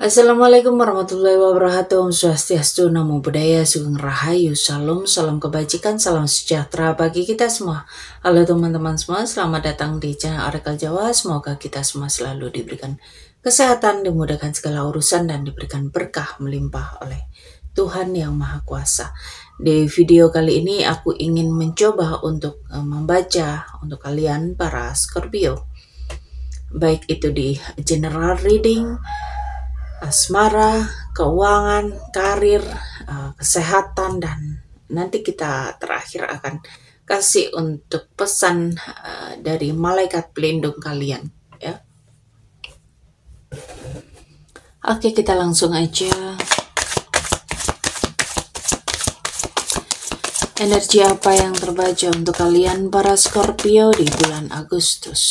Assalamualaikum warahmatullahi wabarakatuh. Om Swastiastu, Namo Buddhaya, Sugeng Rahayu, Salam, salam kebajikan, salam sejahtera bagi kita semua. Halo teman-teman semua, selamat datang di channel Oracle Jawa. Semoga kita semua selalu diberikan kesehatan, dimudahkan segala urusan, dan diberikan berkah melimpah oleh Tuhan Yang Maha Kuasa. Di video kali ini aku ingin mencoba untuk membaca untuk kalian para Scorpio, baik itu di general reading, asmara, keuangan, karir, kesehatan, dan nanti kita terakhir akan kasih untuk pesan dari malaikat pelindung kalian, ya. Oke, kita langsung aja. Energi apa yang terbaca untuk kalian para Scorpio di bulan Agustus?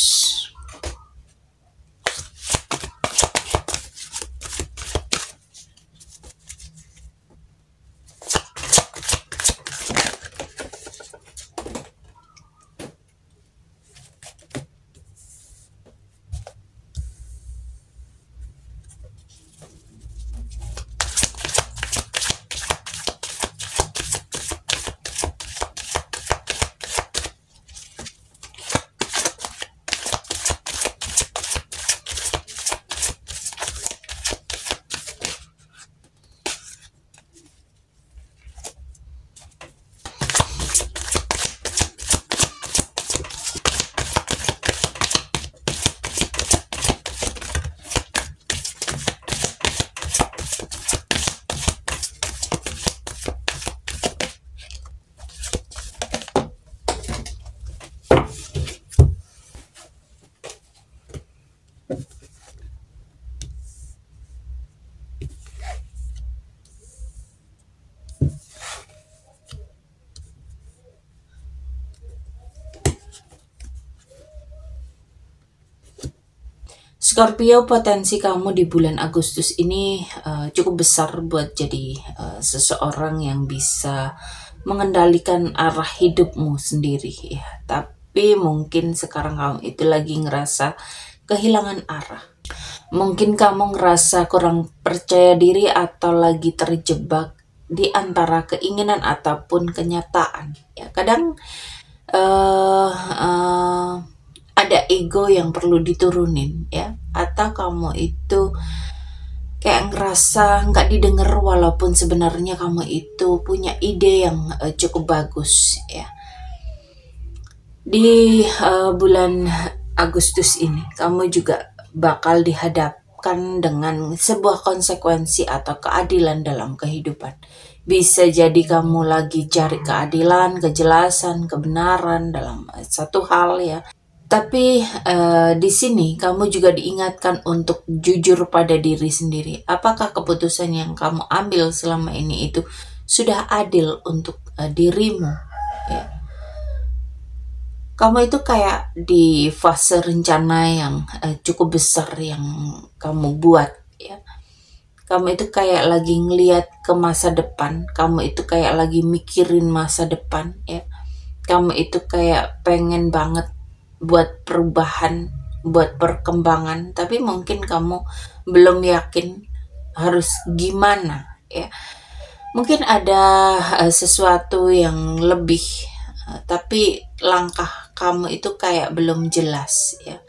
Scorpio, potensi kamu di bulan Agustus ini cukup besar buat jadi seseorang yang bisa mengendalikan arah hidupmu sendiri, ya. Tapi mungkin sekarang kamu itu lagi ngerasa kehilangan arah. Mungkin kamu ngerasa kurang percaya diri atau lagi terjebak di antara keinginan ataupun kenyataan. Ya, kadang ada ego yang perlu diturunin, ya, atau kamu itu kayak ngerasa nggak didengar walaupun sebenarnya kamu itu punya ide yang cukup bagus, ya. Di bulan Agustus ini kamu juga bakal dihadapkan dengan sebuah konsekuensi atau keadilan dalam kehidupan. Bisa jadi kamu lagi cari keadilan, kejelasan, kebenaran dalam satu hal, ya. Tapi di sini kamu juga diingatkan untuk jujur pada diri sendiri. Apakah keputusan yang kamu ambil selama ini itu sudah adil untuk dirimu? Ya. Kamu itu kayak di fase rencana yang cukup besar yang kamu buat, ya. Kamu itu kayak lagi ngeliat ke masa depan. Kamu itu kayak lagi mikirin masa depan, ya. Kamu itu kayak pengen banget buat perubahan, buat perkembangan, tapi mungkin kamu belum yakin harus gimana, ya. Mungkin ada sesuatu yang lebih, tapi langkah kamu itu kayak belum jelas, ya.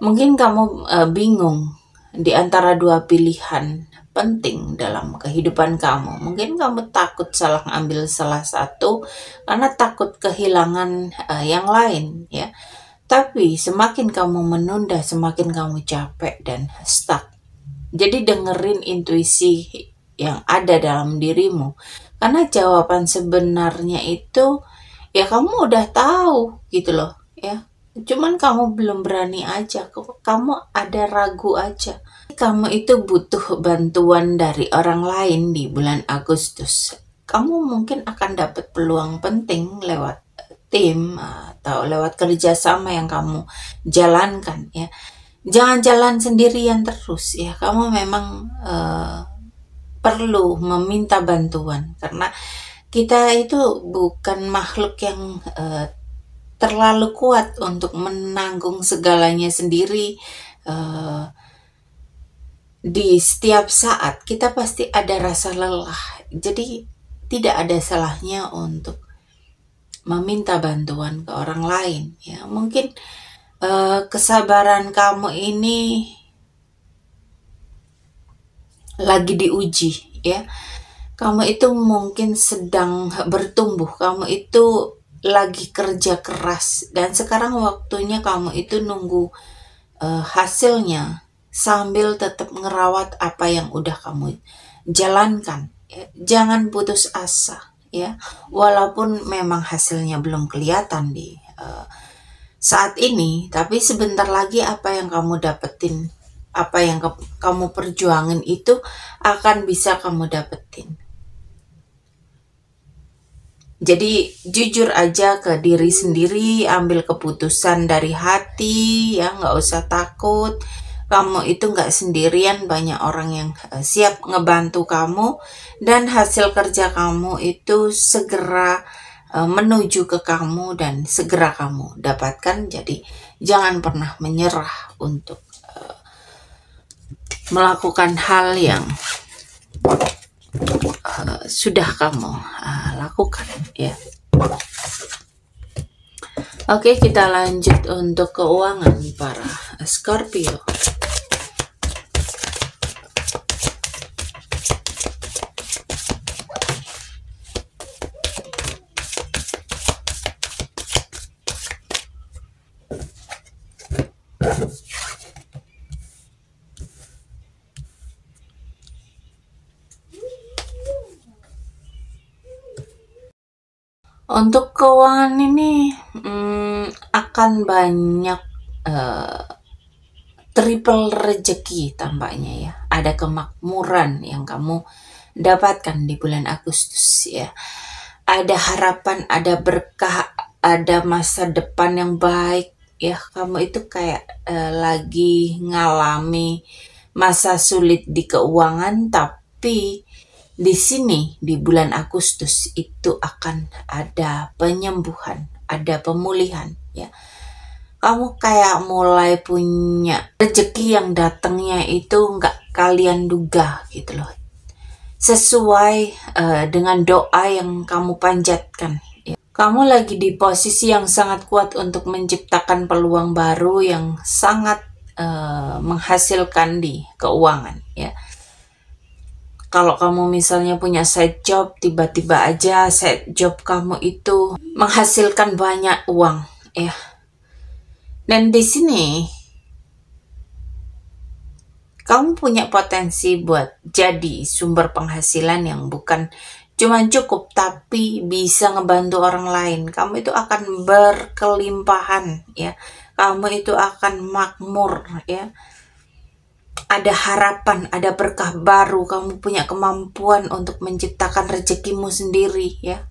Mungkin kamu bingung di antara dua pilihan penting dalam kehidupan kamu. Mungkin kamu takut salah ambil salah satu karena takut kehilangan yang lain, ya. Tapi semakin kamu menunda, semakin kamu capek dan stuck. Jadi dengerin intuisi yang ada dalam dirimu, karena jawaban sebenarnya itu ya kamu udah tahu gitu loh, ya. Cuman kamu belum berani aja, kamu ada ragu aja. Kamu itu butuh bantuan dari orang lain di bulan Agustus. Kamu mungkin akan dapat peluang penting lewat tim atau lewat kerjasama yang kamu jalankan, ya. Jangan jalan sendirian terus, ya. Kamu memang perlu meminta bantuan, karena kita itu bukan makhluk yang terlalu kuat untuk menanggung segalanya sendiri. di setiap saat kita pasti ada rasa lelah. Jadi tidak ada salahnya untuk meminta bantuan ke orang lain. Ya, mungkin kesabaran kamu ini lagi diuji, ya. Kamu itu mungkin sedang bertumbuh, kamu itu lagi kerja keras, dan sekarang waktunya kamu itu nunggu hasilnya sambil tetap ngerawat apa yang udah kamu jalankan. Ya. Jangan putus asa, ya. Walaupun memang hasilnya belum kelihatan di saat ini, tapi sebentar lagi apa yang kamu dapetin, apa yang kamu perjuangin itu akan bisa kamu dapetin. Jadi jujur aja ke diri sendiri, ambil keputusan dari hati, ya, nggak usah takut. Kamu itu nggak sendirian, banyak orang yang siap ngebantu kamu, dan hasil kerja kamu itu segera menuju ke kamu dan segera kamu dapatkan. Jadi jangan pernah menyerah untuk melakukan hal yang sudah kamu lakukan, ya. Oke, kita lanjut untuk keuangan para Scorpio. Untuk keuangan ini akan banyak triple rezeki tampaknya, ya. Ada kemakmuran yang kamu dapatkan di bulan Agustus, ya. Ada harapan, ada berkah, ada masa depan yang baik, ya. Kamu itu kayak lagi ngalami masa sulit di keuangan, tapi di sini di bulan Agustus itu akan ada penyembuhan, ada pemulihan, ya. Kamu kayak mulai punya rezeki yang datangnya itu nggak kalian duga gitu loh. Sesuai dengan doa yang kamu panjatkan, ya. Kamu lagi di posisi yang sangat kuat untuk menciptakan peluang baru yang sangat menghasilkan di keuangan, ya. Kalau kamu misalnya punya side job, tiba-tiba aja side job kamu itu menghasilkan banyak uang, ya. Dan di sini kamu punya potensi buat jadi sumber penghasilan yang bukan cuma cukup, tapi bisa ngebantu orang lain. Kamu itu akan berkelimpahan, ya. Kamu itu akan makmur, ya. Ada harapan, ada berkah baru, kamu punya kemampuan untuk menciptakan rezekimu sendiri, ya.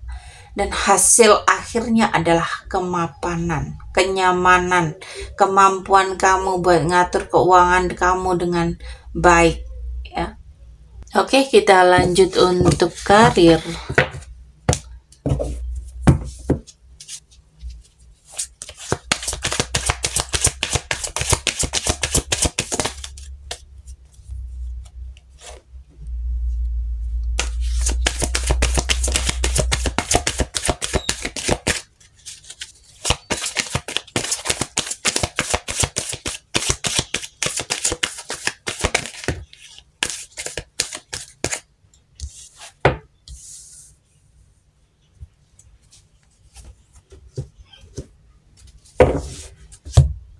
Dan hasil akhirnya adalah kemapanan, kenyamanan, kemampuan kamu buat ngatur keuangan kamu dengan baik, ya. Oke, kita lanjut untuk karir.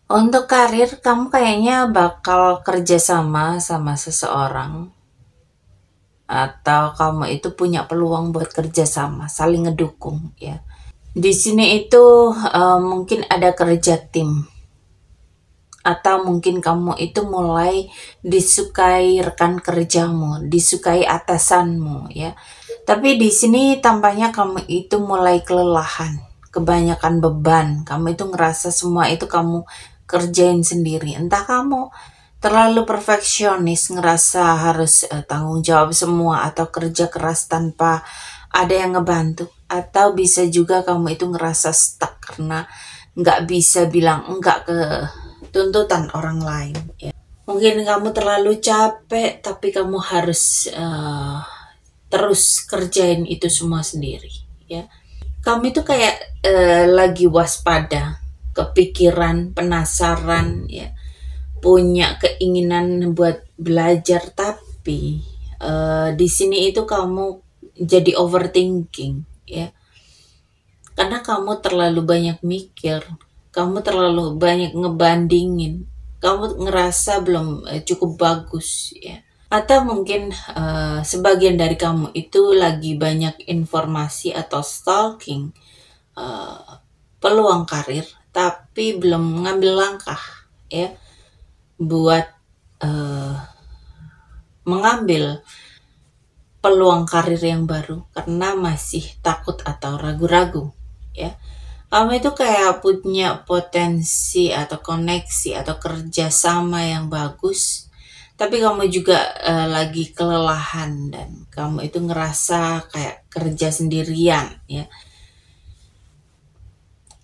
Untuk karir, kamu kayaknya bakal kerjasama sama seseorang, atau kamu itu punya peluang buat kerjasama, saling ngedukung, ya. Di sini itu mungkin ada kerja tim, atau mungkin kamu itu mulai disukai rekan kerjamu, disukai atasanmu, ya. Tapi di sini tampaknya kamu itu mulai kelelahan, kebanyakan beban. Kamu itu ngerasa semua itu kamu kerjain sendiri. Entah kamu terlalu perfeksionis, ngerasa harus tanggung jawab semua, atau kerja keras tanpa ada yang ngebantu. Atau bisa juga kamu itu ngerasa stuck karena nggak bisa bilang enggak ke tuntutan orang lain, ya. Mungkin kamu terlalu capek, tapi kamu harus terus kerjain itu semua sendiri, ya. Kamu itu kayak lagi waspada, kepikiran, penasaran, ya, punya keinginan buat belajar, tapi di sini itu kamu jadi overthinking, ya, karena kamu terlalu banyak mikir, kamu terlalu banyak ngebandingin, kamu ngerasa belum cukup bagus, ya. Atau mungkin sebagian dari kamu itu lagi banyak informasi atau stalking peluang karir, tapi belum mengambil langkah, ya, buat mengambil peluang karir yang baru karena masih takut atau ragu-ragu, ya. Kamu itu kayak punya potensi atau koneksi atau kerjasama yang bagus, tapi kamu juga lagi kelelahan dan kamu itu ngerasa kayak kerja sendirian, ya.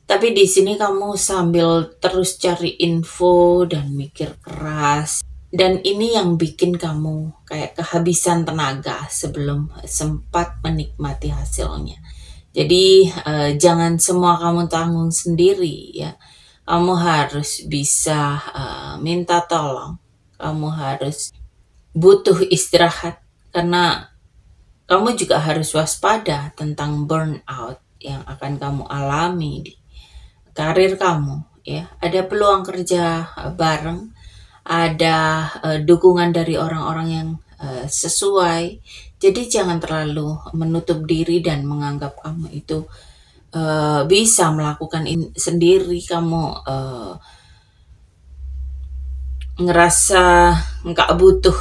Tapi di sini kamu sambil terus cari info dan mikir keras. Dan ini yang bikin kamu kayak kehabisan tenaga sebelum sempat menikmati hasilnya. Jadi jangan semua kamu tanggung sendiri, ya. Kamu harus bisa minta tolong. Kamu harus butuh istirahat karena kamu juga harus waspada tentang burnout yang akan kamu alami di karir kamu, ya. Ada peluang kerja bareng, ada dukungan dari orang-orang yang sesuai. Jadi jangan terlalu menutup diri dan menganggap kamu itu bisa melakukan ini sendiri. Kamu ngerasa nggak butuh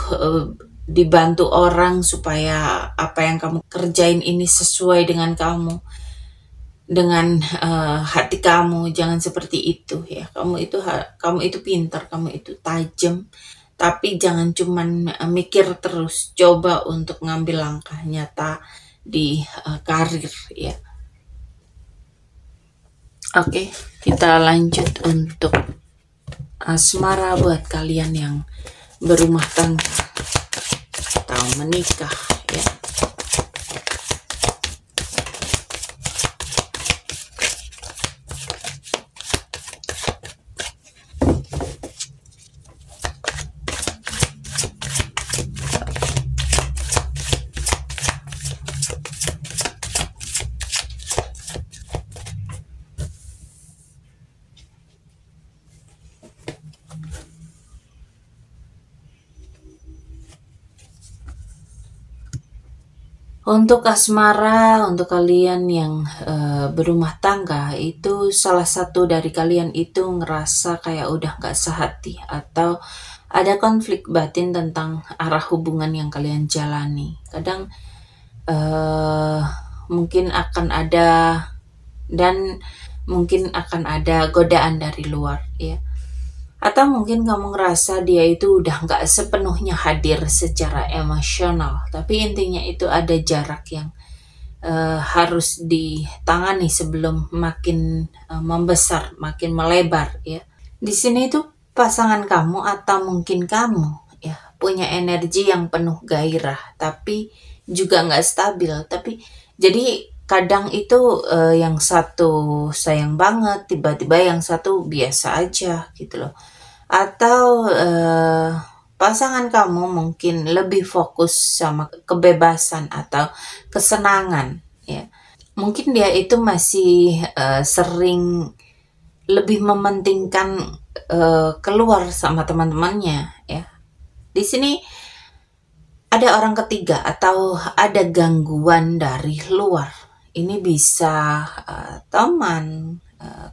dibantu orang supaya apa yang kamu kerjain ini sesuai dengan kamu, dengan hati kamu. Jangan seperti itu, ya. Kamu itu pintar, kamu itu tajam, tapi jangan cuman mikir terus. Coba untuk ngambil langkah nyata di karir, ya. Oke, kita lanjut untuk asmara buat kalian yang berumah tangga atau menikah, ya. Untuk asmara, untuk kalian yang berumah tangga, itu salah satu dari kalian itu ngerasa kayak udah gak sehati atau ada konflik batin tentang arah hubungan yang kalian jalani. Kadang mungkin akan ada dan mungkin akan ada godaan dari luar, ya. Atau mungkin kamu ngerasa dia itu udah gak sepenuhnya hadir secara emosional, tapi intinya itu ada jarak yang harus ditangani sebelum makin membesar, makin melebar, ya. Di sini itu pasangan kamu atau mungkin kamu, ya, punya energi yang penuh gairah, tapi juga nggak stabil. Tapi jadi kadang itu yang satu sayang banget, tiba-tiba yang satu biasa aja gitu loh. Atau pasangan kamu mungkin lebih fokus sama kebebasan atau kesenangan, ya. Mungkin dia itu masih sering lebih mementingkan keluar sama teman-temannya, ya. Di sini ada orang ketiga atau ada gangguan dari luar. Ini bisa teman,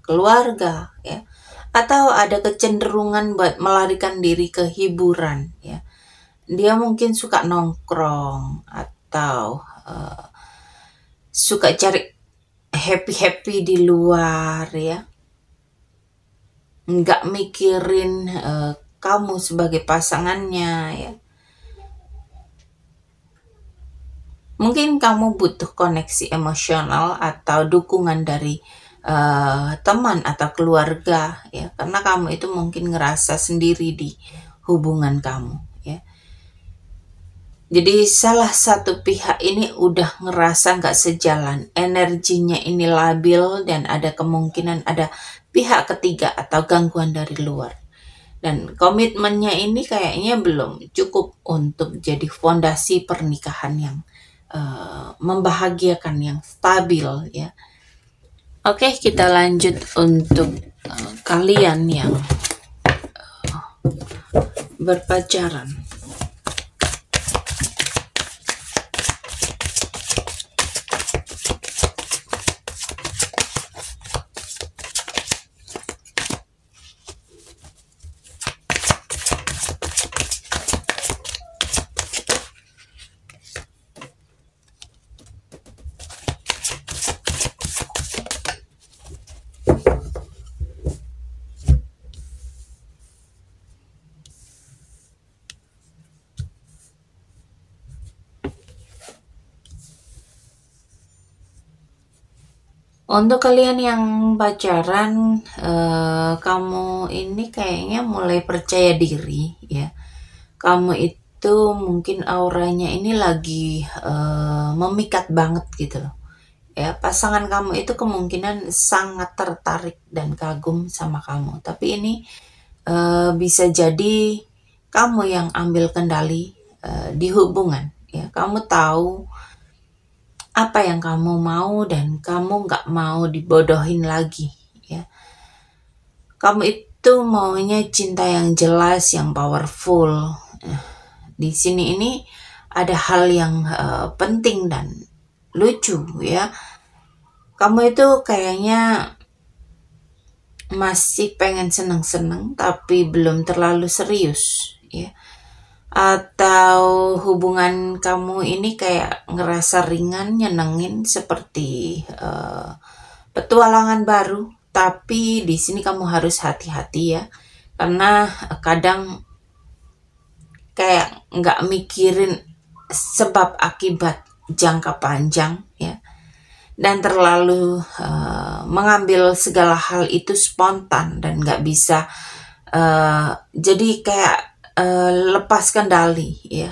keluarga, ya. Atau ada kecenderungan buat melarikan diri ke hiburan, ya. Dia mungkin suka nongkrong atau suka cari happy-happy di luar, ya. Nggak mikirin kamu sebagai pasangannya, ya. Mungkin kamu butuh koneksi emosional atau dukungan dari teman atau keluarga, ya, karena kamu itu mungkin ngerasa sendiri di hubungan kamu, ya. Jadi salah satu pihak ini udah ngerasa nggak sejalan, energinya ini labil dan ada kemungkinan ada pihak ketiga atau gangguan dari luar. Dan komitmennya ini kayaknya belum cukup untuk jadi fondasi pernikahan yang membahagiakan, yang stabil, ya. Oke, kita lanjut untuk kalian yang berpacaran. Untuk kalian yang pacaran, kamu ini kayaknya mulai percaya diri, ya. Kamu itu mungkin auranya ini lagi memikat banget gitu loh. Ya, pasangan kamu itu kemungkinan sangat tertarik dan kagum sama kamu. Tapi ini bisa jadi kamu yang ambil kendali di hubungan, ya. Kamu tahu apa yang kamu mau dan kamu nggak mau dibodohin lagi, ya. Kamu itu maunya cinta yang jelas, yang powerful. Di sini ini ada hal yang penting dan lucu, ya. Kamu itu kayaknya masih pengen seneng-seneng tapi belum terlalu serius, ya. Atau hubungan kamu ini kayak ngerasa ringan, nyenengin seperti petualangan baru, tapi di sini kamu harus hati-hati, ya, karena kadang kayak nggak mikirin sebab akibat jangka panjang, ya, dan terlalu mengambil segala hal itu spontan dan nggak bisa jadi kayak lepas kendali, ya.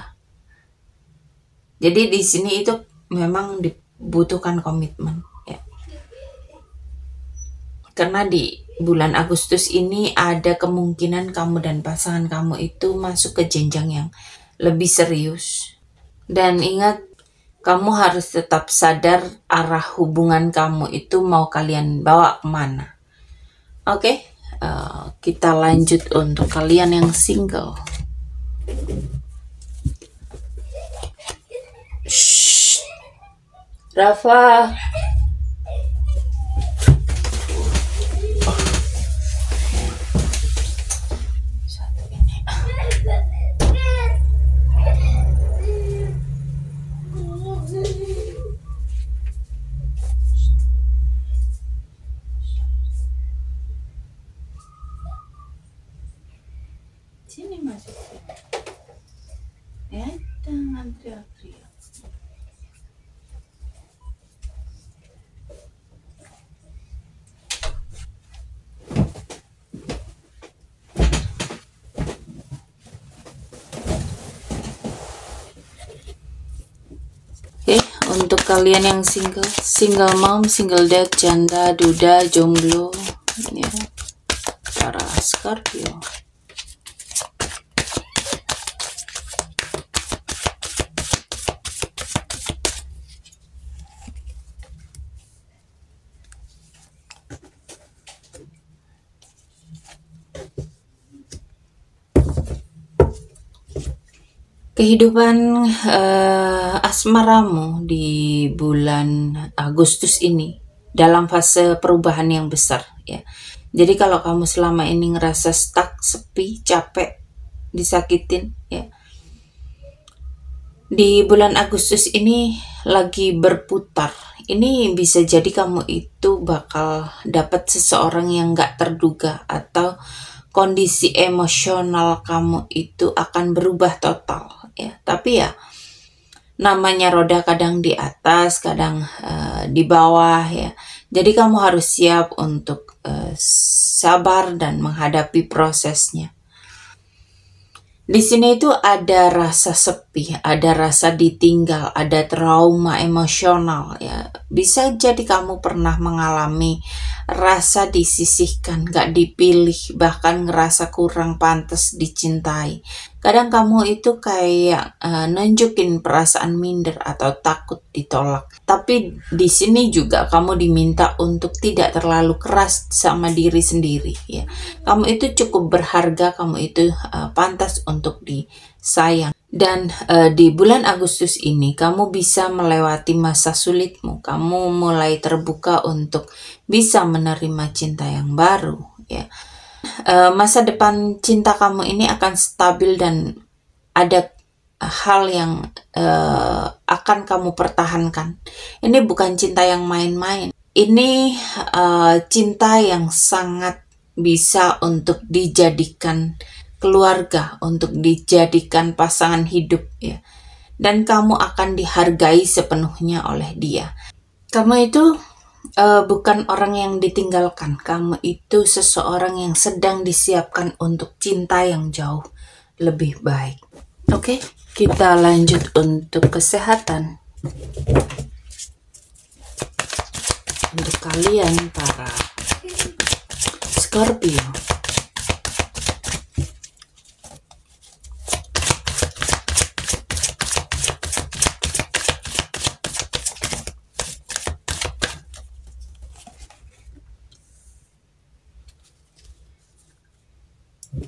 Jadi di sini itu memang dibutuhkan komitmen, ya. Karena di bulan Agustus ini ada kemungkinan kamu dan pasangan kamu itu masuk ke jenjang yang lebih serius. Dan ingat, kamu harus tetap sadar arah hubungan kamu itu mau kalian bawa kemana. Oke, kita lanjut untuk kalian yang single. Shh. Rafa. Satu ini. Sini masuk. Ya, jangan teriak-teriak. Oke, untuk kalian yang single mom, single dad, janda, duda, jomblo, ya, para Scorpio. Kehidupan asmaramu di bulan Agustus ini dalam fase perubahan yang besar, ya. Jadi kalau kamu selama ini ngerasa stuck, sepi, capek, disakitin, ya, di bulan Agustus ini lagi berputar. Ini bisa jadi kamu itu bakal dapat seseorang yang gak terduga, atau kondisi emosional kamu itu akan berubah total, ya. Tapi ya, namanya roda kadang di atas, kadang di bawah, ya. Jadi kamu harus siap untuk sabar dan menghadapi prosesnya. Di sini itu ada rasa sepi, ada rasa ditinggal, ada trauma emosional ya. Bisa jadi kamu pernah mengalami rasa disisihkan, gak dipilih, bahkan ngerasa kurang pantas dicintai. Kadang kamu itu kayak nunjukin perasaan minder atau takut ditolak. Tapi di sini juga kamu diminta untuk tidak terlalu keras sama diri sendiri ya. Kamu itu cukup berharga, kamu itu pantas untuk disayang. Dan di bulan Agustus ini kamu bisa melewati masa sulitmu. Kamu mulai terbuka untuk bisa menerima cinta yang baru ya. Masa depan cinta kamu ini akan stabil dan ada hal yang akan kamu pertahankan. Ini bukan cinta yang main-main. Ini cinta yang sangat bisa untuk dijadikan keluarga, untuk dijadikan pasangan hidup ya. Dan kamu akan dihargai sepenuhnya oleh dia. Kamu itu bukan orang yang ditinggalkan. Kamu itu seseorang yang sedang disiapkan untuk cinta yang jauh lebih baik. Oke, kita lanjut untuk kesehatan. Untuk kalian para Scorpio.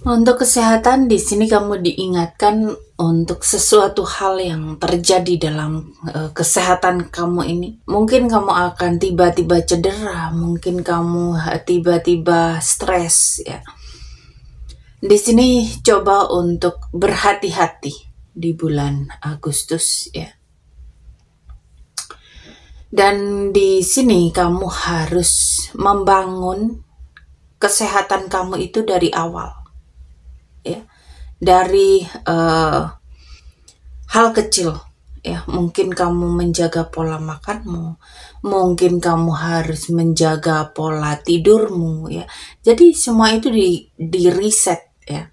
Untuk kesehatan di sini kamu diingatkan untuk sesuatu hal yang terjadi dalam kesehatan kamu ini. Mungkin kamu akan tiba-tiba cedera, mungkin kamu tiba-tiba stres ya. Di sini coba untuk berhati-hati di bulan Agustus ya. Dan di sini kamu harus membangun kesehatan kamu itu dari awal. Ya, dari hal kecil ya, mungkin kamu menjaga pola makanmu, mungkin kamu harus menjaga pola tidurmu ya. Jadi semua itu di reset ya.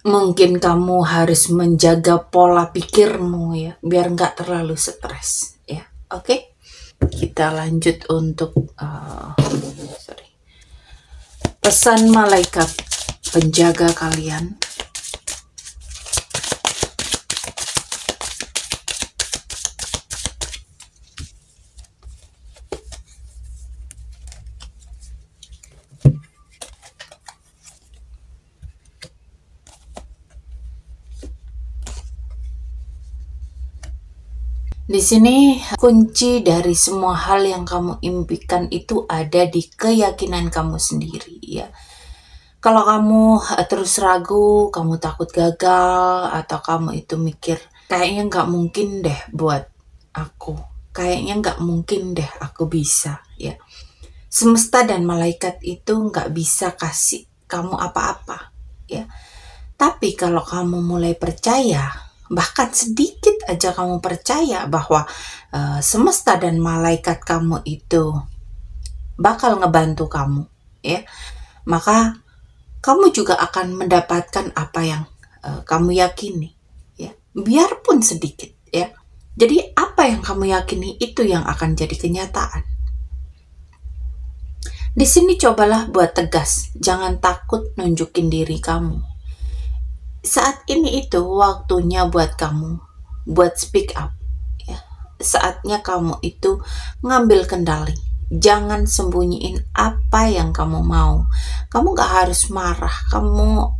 Mungkin kamu harus menjaga pola pikirmu ya, biar nggak terlalu stres ya. Oke, kita lanjut untuk pesan malaikat penjaga kalian. Di sini kunci dari semua hal yang kamu impikan itu ada di keyakinan kamu sendiri ya. Kalau kamu terus ragu, kamu takut gagal, atau kamu itu mikir kayaknya nggak mungkin deh buat aku, kayaknya nggak mungkin deh aku bisa ya. Semesta dan malaikat itu nggak bisa kasih kamu apa-apa ya. Tapi kalau kamu mulai percaya, bahkan sedikit aja kamu percaya bahwa semesta dan malaikat kamu itu bakal ngebantu kamu ya, maka kamu juga akan mendapatkan apa yang kamu yakini ya, biarpun sedikit ya. Jadi apa yang kamu yakini itu yang akan jadi kenyataan. Di sini cobalah buat tegas, jangan takut nunjukin diri kamu. Saat ini itu waktunya buat kamu buat speak up ya. Saatnya kamu itu ngambil kendali. Jangan sembunyiin apa yang kamu mau. Kamu gak harus marah, kamu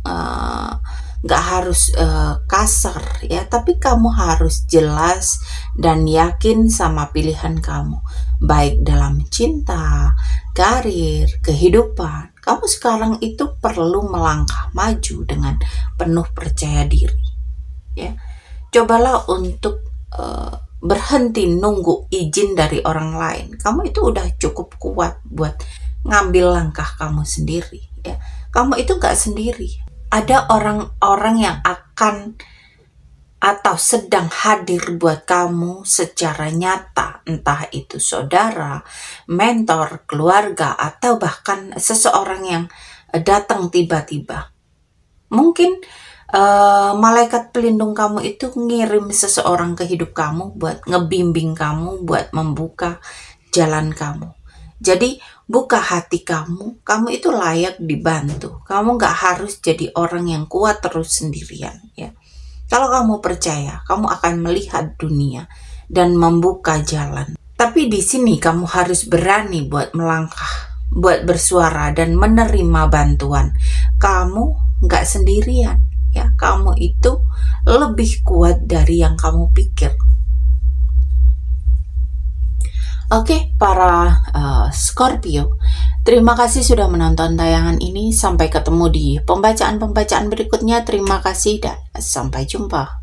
gak harus kasar ya, tapi kamu harus jelas dan yakin sama pilihan kamu, baik dalam cinta, karir, kehidupan. Kamu sekarang itu perlu melangkah maju dengan penuh percaya diri ya. Cobalah untuk berhenti nunggu izin dari orang lain. Kamu itu udah cukup kuat buat ngambil langkah kamu sendiri ya. Kamu itu gak sendiri. Ada orang-orang yang akan atau sedang hadir buat kamu secara nyata, entah itu saudara, mentor, keluarga, atau bahkan seseorang yang datang tiba-tiba. Mungkin malaikat pelindung kamu itu ngirim seseorang ke hidup kamu buat ngebimbing kamu, buat membuka jalan kamu. Jadi buka hati kamu, kamu itu layak dibantu. Kamu gak harus jadi orang yang kuat terus sendirian ya. Kalau kamu percaya, kamu akan melihat dunia dan membuka jalan. Tapi di sini kamu harus berani buat melangkah, buat bersuara dan menerima bantuan. Kamu gak sendirian ya, kamu itu lebih kuat dari yang kamu pikir. Oke, para Scorpio, terima kasih sudah menonton tayangan ini. Sampai ketemu di pembacaan-pembacaan berikutnya. Terima kasih dan sampai jumpa.